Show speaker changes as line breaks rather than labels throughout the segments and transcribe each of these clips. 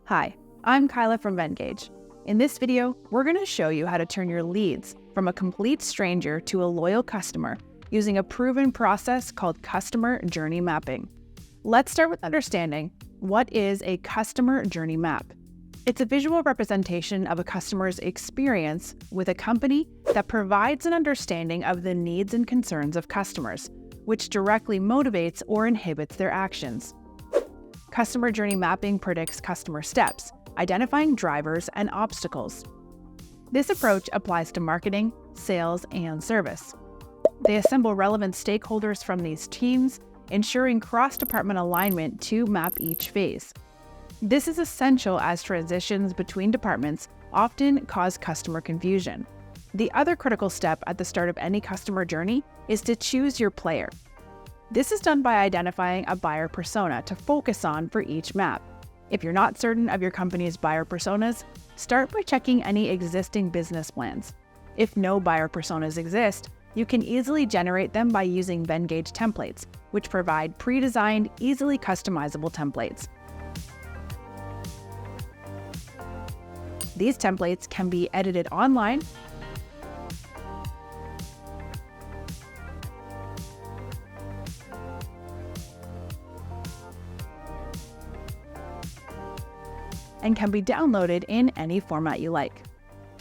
Hi, I'm Kyla from Venngage. In this video, we're going to show you how to turn your leads from a complete stranger to a loyal customer using a proven process called customer journey mapping. Let's start with understanding what is a customer journey map. It's a visual representation of a customer's experience with a company that provides an understanding of the needs and concerns of customers, which directly motivates or inhibits their actions. Customer journey mapping predicts customer steps, identifying drivers and obstacles. This approach applies to marketing, sales, and service. They assemble relevant stakeholders from these teams, ensuring cross-department alignment to map each phase. This is essential as transitions between departments often cause customer confusion. The other critical step at the start of any customer journey is to choose your player. This is done by identifying a buyer persona to focus on for each map. If you're not certain of your company's buyer personas, start by checking any existing business plans. If no buyer personas exist, you can easily generate them by using Venngage templates, which provide pre-designed, easily customizable templates. These templates can be edited online and can be downloaded in any format you like.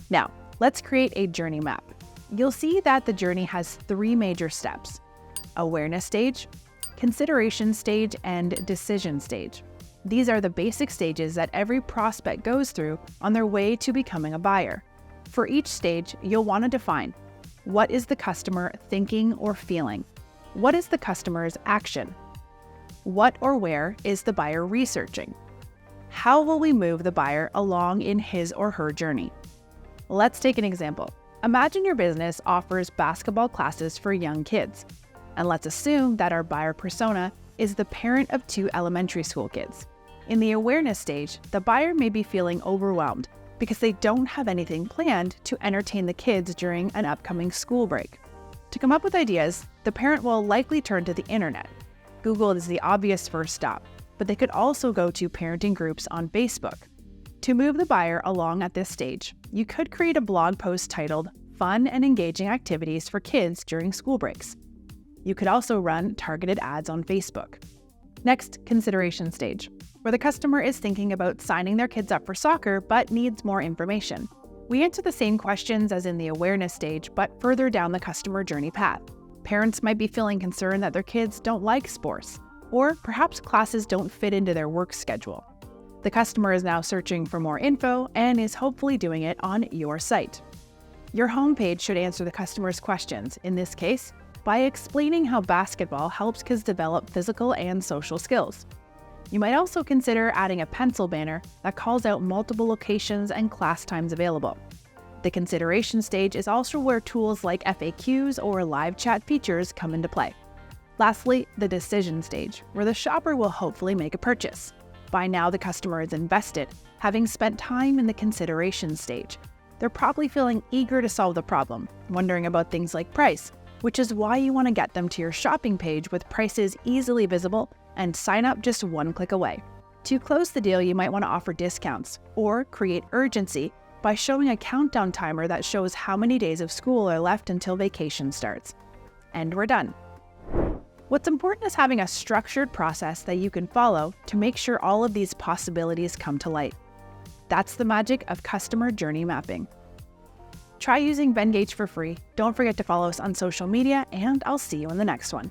Now, let's create a journey map. You'll see that the journey has three major steps: awareness stage, consideration stage, and decision stage. These are the basic stages that every prospect goes through on their way to becoming a buyer. For each stage, you'll want to define: what is the customer thinking or feeling? What is the customer's action? What or where is the buyer researching? How will we move the buyer along in his or her journey? Let's take an example. Imagine your business offers basketball classes for young kids. And let's assume that our buyer persona is the parent of two elementary school kids. In the awareness stage, the buyer may be feeling overwhelmed because they don't have anything planned to entertain the kids during an upcoming school break. To come up with ideas, the parent will likely turn to the internet. Google is the obvious first stop, but they could also go to parenting groups on Facebook. To move the buyer along at this stage, you could create a blog post titled "Fun and Engaging Activities for Kids During School Breaks." You could also run targeted ads on Facebook. Next, consideration stage, where the customer is thinking about signing their kids up for soccer but needs more information. We answer the same questions as in the awareness stage, but further down the customer journey path. Parents might be feeling concerned that their kids don't like sports, or perhaps classes don't fit into their work schedule. The customer is now searching for more info and is hopefully doing it on your site. Your homepage should answer the customer's questions, in this case, by explaining how basketball helps kids develop physical and social skills. You might also consider adding a pencil banner that calls out multiple locations and class times available. The consideration stage is also where tools like FAQs or live chat features come into play. Lastly, the decision stage, where the shopper will hopefully make a purchase. By now, the customer is invested, having spent time in the consideration stage. They're probably feeling eager to solve the problem, wondering about things like price, which is why you want to get them to your shopping page with prices easily visible and sign up just one click away. To close the deal, you might want to offer discounts or create urgency by showing a countdown timer that shows how many days of school are left until vacation starts. And we're done. What's important is having a structured process that you can follow to make sure all of these possibilities come to light. That's the magic of customer journey mapping. Try using Venngage for free. Don't forget to follow us on social media, and I'll see you in the next one.